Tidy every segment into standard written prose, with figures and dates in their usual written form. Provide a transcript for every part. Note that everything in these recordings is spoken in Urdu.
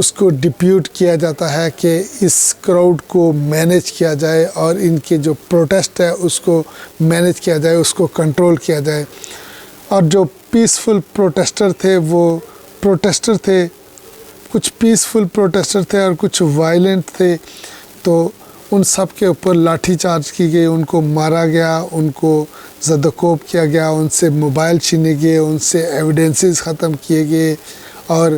اس کو ڈپیوٹ کیا جاتا ہے کہ اس کراؤڈ کو مینیج کیا جائے اور ان کے جو پروٹیسٹ ہے اس کو مینیج کیا جائے، اس کو کنٹرول کیا جائے۔ اور جو پیسفل پروٹیسٹر تھے وہ پروٹیسٹر تھے، کچھ پیسفل پروٹیسٹر تھے اور کچھ وائلنٹ تھے، تو ان سب کے اوپر لاٹھی چارج کی گئی، ان کو مارا گیا، ان کو زد و کوب کیا گیا، ان سے موبائل چھینے گئے، ان سے ایویڈنسز ختم کیے گئے، اور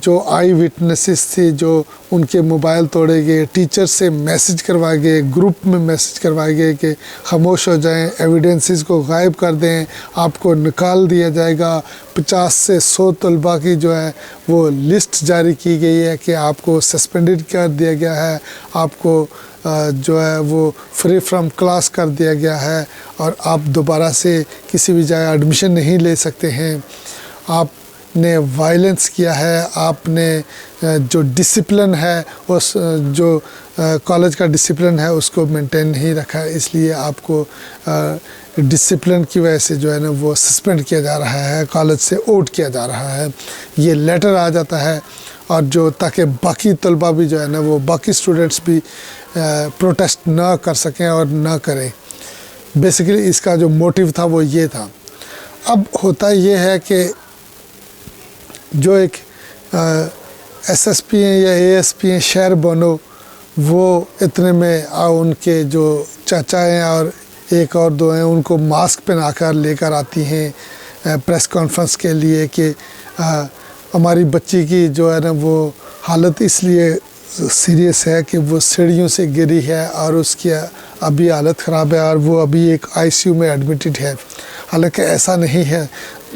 جو آئی وٹنسز تھے جو ان کے موبائل توڑے گئے، ٹیچر سے میسج کروائے گئے، گروپ میں میسج کروائے گئے کہ خاموش ہو جائیں، ایویڈنسز کو غائب کر دیں، آپ کو نکال دیا جائے گا۔ 50 سے 100 طلباء کی جو ہے وہ لسٹ جاری کی گئی ہے کہ آپ کو سسپینڈڈ کر دیا گیا ہے، آپ کو جو ہے وہ فری فرام کلاس کر دیا گیا ہے، اور آپ دوبارہ سے کسی بھی جگہ ایڈمیشن نہیں لے سکتے ہیں۔ آپ نے وائلنس کیا ہے، آپ نے جو ڈسپلن ہے، اس جو کالج کا ڈسپلن ہے اس کو مینٹین نہیں رکھا ہے، اس لیے آپ کو ڈسپلن کی وجہ سے جو ہے نا وہ سسپینڈ کیا جا رہا ہے، کالج سے آؤٹ کیا جا رہا ہے۔ یہ لیٹر آ جاتا ہے، اور جو تاکہ باقی طلباء بھی جو ہے نا وہ باقی اسٹوڈنٹس بھی پروٹیسٹ نہ کر سکیں اور نہ کریں۔ بیسیکلی اس کا جو موٹیو تھا وہ یہ تھا۔ اب ہوتا یہ ہے کہ جو ایک ایس ایس پی ہیں یا اے ایس پی ہیں شہر بانو، وہ اتنے میں ان کے جو چاچا ہیں اور ایک اور دو ہیں ان کو ماسک پہنا کر لے کر آتی ہیں پریس کانفرنس کے لیے کہ ہماری بچی کی جو ہے نا وہ حالت اس لیے سیریس ہے کہ وہ سیڑھیوں سے گری ہے اور اس کی ابھی حالت خراب ہے اور وہ ابھی ایک آئی سی یو میں ایڈمٹڈ ہے۔ حالانکہ ایسا نہیں ہے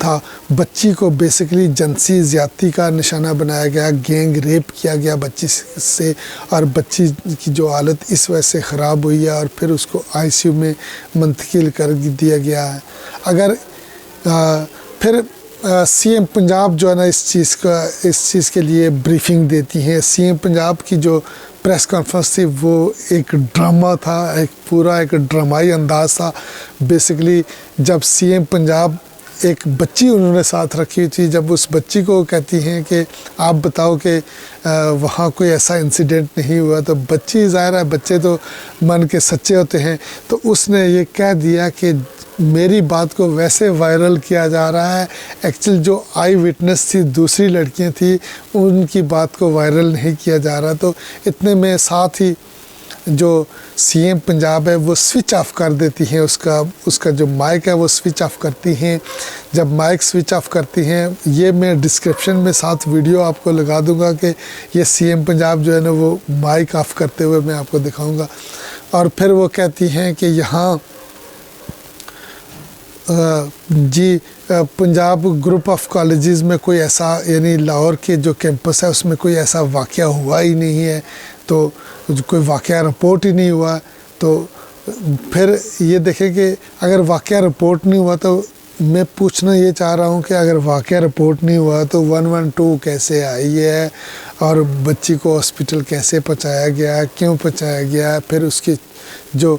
تھا، بچی کو بیسیکلی جنسی زیادتی کا نشانہ بنایا گیا، گینگ ریپ کیا گیا بچی سے، اور بچی کی جو حالت اس وجہ سے خراب ہوئی ہے اور پھر اس کو آئی سی یو میں منتقل کر دیا گیا ہے۔ اگر پھر سی ایم پنجاب جو ہے نا اس چیز کے لیے بریفنگ دیتی ہیں۔ سی ایم پنجاب کی جو پریس کانفرنس تھی وہ ایک ڈرامہ تھا، ایک ڈرامائی انداز تھا۔ بیسیکلی جب سی ایم پنجاب ایک بچی انہوں نے ساتھ رکھی تھی، جب اس بچی کو کہتی ہیں کہ آپ بتاؤ کہ وہاں کوئی ایسا انسیڈنٹ نہیں ہوا، تو بچی ظاہر ہے بچے تو من کے سچے ہوتے ہیں، تو اس نے یہ کہہ دیا کہ میری بات کو ویسے وائرل کیا جا رہا ہے، ایکچوئل جو آئی وٹنس تھی دوسری لڑکیاں تھیں ان کی بات کو وائرل نہیں کیا جا رہا۔ تو اتنے میں ساتھ ہی جو سی ایم پنجاب ہے وہ سوئچ آف کر دیتی ہیں، اس کا جو مائک ہے وہ سوئچ آف کرتی ہیں۔ جب مائک سوئچ آف کرتی ہیں، یہ میں ڈسکرپشن میں ساتھ ویڈیو آپ کو لگا دوں گا کہ یہ سی ایم پنجاب جو ہے نا وہ مائک آف کرتے ہوئے میں آپ کو دکھاؤں گا، اور پھر وہ کہتی ہیں کہ یہاں جی پنجاب گروپ آف کالجز میں کوئی ایسا، یعنی لاہور کے جو کیمپس ہے اس میں کوئی ایسا واقعہ ہوا ہی نہیں ہے، تو کوئی واقعہ رپورٹ ہی نہیں ہوا۔ تو پھر یہ دیکھیں کہ اگر واقعہ رپورٹ نہیں ہوا تو میں پوچھنا یہ چاہ رہا ہوں کہ اگر واقعہ رپورٹ نہیں ہوا تو 112 کیسے آئی ہے، اور بچی کو ہاسپٹل کیسے پہنچایا گیا، کیوں پہنچایا گیا، پھر اس کی جو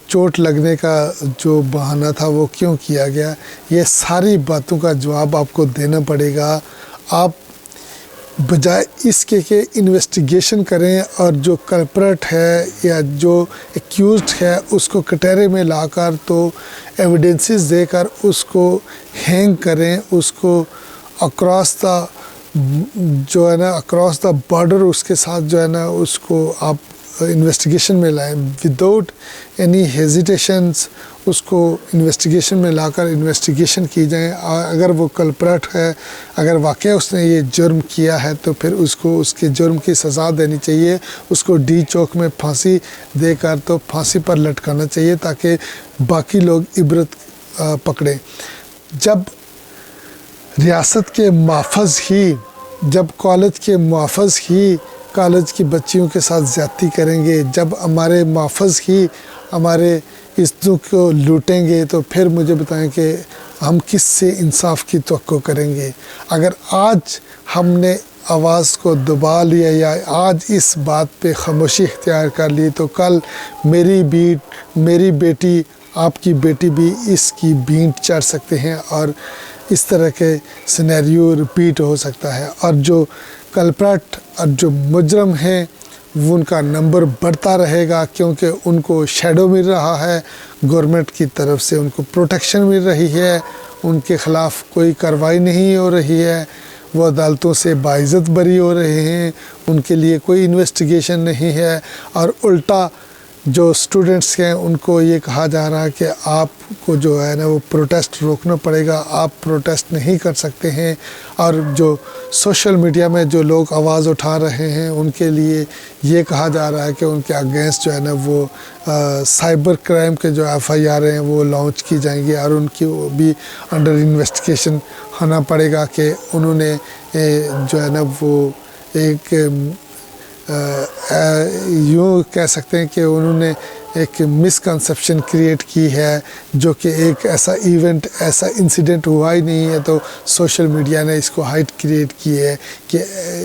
چوٹ لگنے کا جو بہانہ تھا وہ کیوں کیا گیا، یہ ساری باتوں کا جواب آپ کو دینا پڑے گا۔ آپ بجائے اس کے کہ انویسٹیگیشن کریں اور جو کلپریٹ ہے یا جو ایکیوزڈ ہے اس کو کٹہرے میں لا کر تو ایویڈنسز دے کر اس کو ہینگ کریں، اس کو اکراس دا جو ہے نا اکراس دا بارڈر اس کے ساتھ جو ہے نا اس کو آپ انویسٹیگیشن میں لائیں وداؤٹ اینی ہیزیٹیشنز، اس کو انویسٹیگیشن میں لا کر انویسٹیگیشن کی جائیں۔ اگر وہ کلپریٹ ہے، اگر واقعہ اس نے یہ جرم کیا ہے تو پھر اس کو اس کے جرم کی سزا دینی چاہیے، اس کو ڈی چوک میں پھانسی دے کر تو پھانسی پر لٹکانا چاہیے تاکہ باقی لوگ عبرت پکڑیں۔ جب ریاست کے محافظ ہی، جب کالج کے محافظ ہی کالج کی بچیوں کے ساتھ زیادتی کریں گے، جب ہمارے محافظ ہی ہمارے عزتوں کو لوٹیں گے، تو پھر مجھے بتائیں کہ ہم کس سے انصاف کی توقع کریں گے۔ اگر آج ہم نے آواز کو دبا لیا یا آج اس بات پہ خاموشی اختیار کر لی تو کل میری بیٹی، آپ کی بیٹی بھی اس کی بینٹ چڑھ سکتے ہیں، اور اس طرح کے سینیریو ریپیٹ ہو سکتا ہے، اور جو کلپریٹ اور جو مجرم ہیں وہ ان کا نمبر بڑھتا رہے گا، کیونکہ ان کو شیڈو مل رہا ہے، گورنمنٹ کی طرف سے ان کو پروٹیکشن مل رہی ہے، ان کے خلاف کوئی کارروائی نہیں ہو رہی ہے، وہ عدالتوں سے باعزت بری ہو رہے ہیں، ان کے لیے کوئی انویسٹیگیشن نہیں ہے، اور الٹا جو اسٹوڈنٹس ہیں ان کو یہ کہا جا رہا ہے کہ آپ کو جو ہے نا وہ پروٹیسٹ روکنا پڑے گا، آپ پروٹیسٹ نہیں کر سکتے ہیں۔ اور جو سوشل میڈیا میں جو لوگ آواز اٹھا رہے ہیں ان کے لیے یہ کہا جا رہا ہے کہ ان کے اگینسٹ جو ہے نا وہ سائبر کرائم کے جو FIR ہیں وہ لانچ کی جائیں گی، اور ان کی بھی انڈر انویسٹیگیشن ہونا پڑے گا کہ انہوں نے جو ہے نا وہ ایک یوں کہہ سکتے ہیں کہ انہوں نے ایک مسکنسیپشن کریٹ کی ہے، جو کہ ایک ایسا ایونٹ، ایسا انسیڈنٹ ہوا ہی نہیں ہے، تو سوشل میڈیا نے اس کو ہائٹ کریٹ کی ہے کہ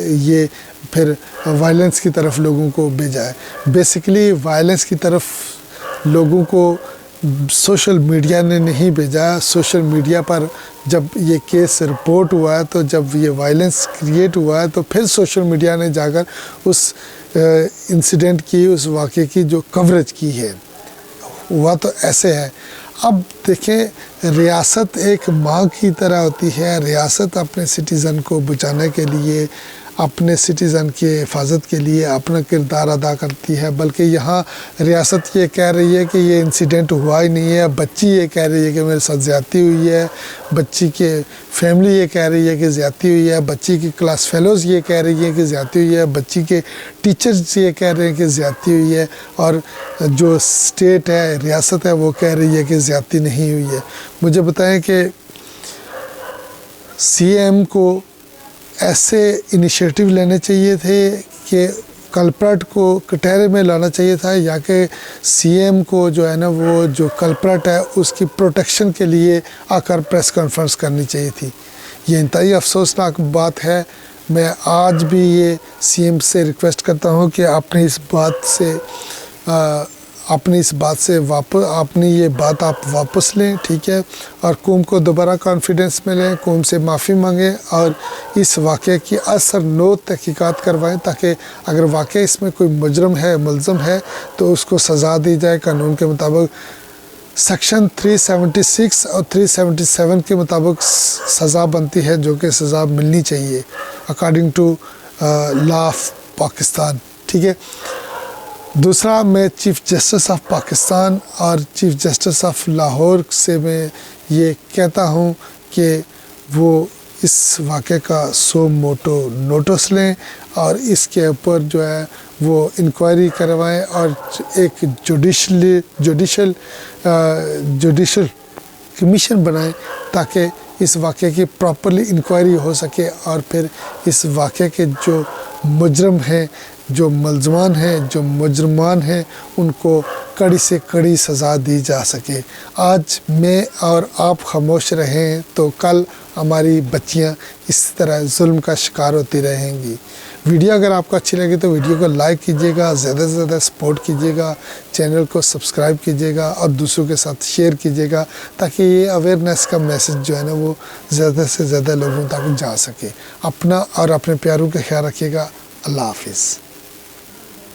یہ پھر وائلنس کی طرف لوگوں کو بھیجا ہے۔ بیسیکلی وائلنس کی طرف لوگوں کو سوشل میڈیا نے نہیں بھیجا، سوشل میڈیا پر جب یہ کیس رپورٹ ہوا ہے، تو جب یہ وائلنس کریٹ ہوا ہے، تو پھر سوشل میڈیا نے جا کر اس انسیڈنٹ کی، اس واقعے کی جو کوریج کی ہے۔ ہوا تو ایسے ہے۔ اب دیکھیں، ریاست ایک ماں کی طرح ہوتی ہے، ریاست اپنے سٹیزن کو بچانے کے لیے، اپنے سٹیزن کی حفاظت کے لیے اپنا کردار ادا کرتی ہے، بلکہ یہاں ریاست یہ کہہ رہی ہے کہ یہ انسیڈنٹ ہوا ہی نہیں ہے، بچی یہ کہہ رہی ہے کہ میرے ساتھ زیادتی ہوئی ہے، بچی کے فیملی یہ کہہ رہی ہے کہ زیادتی ہوئی ہے، بچی کی کلاس فیلوز یہ کہہ رہی ہے کہ زیادتی ہوئی ہے، بچی کے ٹیچرز یہ کہہ رہے ہیں کہ زیادتی ہوئی ہے، اور جو اسٹیٹ ہے، ریاست ہے، وہ کہہ رہی ہے کہ زیادتی نہیں ہوئی ہے۔ مجھے بتائیں کہ CM کو ایسے انیشیٹو لینے چاہیے تھے کہ کلپریٹ کو کٹہرے میں لانا چاہیے تھا، یا کہ CM کو جو ہے نا وہ جو کلپریٹ ہے اس کی پروٹیکشن کے لیے آ کر پریس کانفرنس کرنی چاہیے تھی۔ یہ انتہائی افسوسناک بات ہے۔ میں آج بھی یہ CM سے ریکویسٹ کرتا ہوں کہ اپنی اس بات سے اپنی یہ بات آپ واپس لیں، ٹھیک ہے، اور قوم کو دوبارہ کانفیڈنس میں لیں، قوم سے معافی مانگیں، اور اس واقعے کی اثرنو تحقیقات کروائیں، تاکہ اگر واقعی اس میں کوئی مجرم ہے، ملزم ہے، تو اس کو سزا دی جائے قانون کے مطابق۔ سیکشن 376 اور 377 کے مطابق سزا بنتی ہے، جو کہ سزا ملنی چاہیے according to law of Pakistan, ٹھیک ہے۔ دوسرا، میں چیف جسٹس آف پاکستان اور چیف جسٹس آف لاہور سے میں یہ کہتا ہوں کہ وہ اس واقعے کا سو موٹو نوٹس لیں، اور اس کے اوپر جو ہے وہ انکوائری کروائیں، اور ایک جوڈیشل کمیشن بنائیں، تاکہ اس واقعے کی پراپرلی انکوائری ہو سکے، اور پھر اس واقعے کے جو مجرم ہیں، جو ملزمان ہیں، جو مجرمان ہیں، ان کو کڑی سے کڑی سزا دی جا سکے۔ آج میں اور آپ خاموش رہیں تو کل ہماری بچیاں اس طرح ظلم کا شکار ہوتی رہیں گی۔ ویڈیو اگر آپ کو اچھی لگے تو ویڈیو کو لائک کیجیے گا، زیادہ سے زیادہ سپورٹ کیجیے گا، چینل کو سبسکرائب کیجیے گا، اور دوسروں کے ساتھ شیئر کیجیے گا، تاکہ یہ اویئرنیس کا میسج جو ہے نا وہ زیادہ سے زیادہ لوگوں تک جا سکے۔ اپنا اور اپنے پیاروں کا خیال رکھیے گا۔ اللہ حافظ۔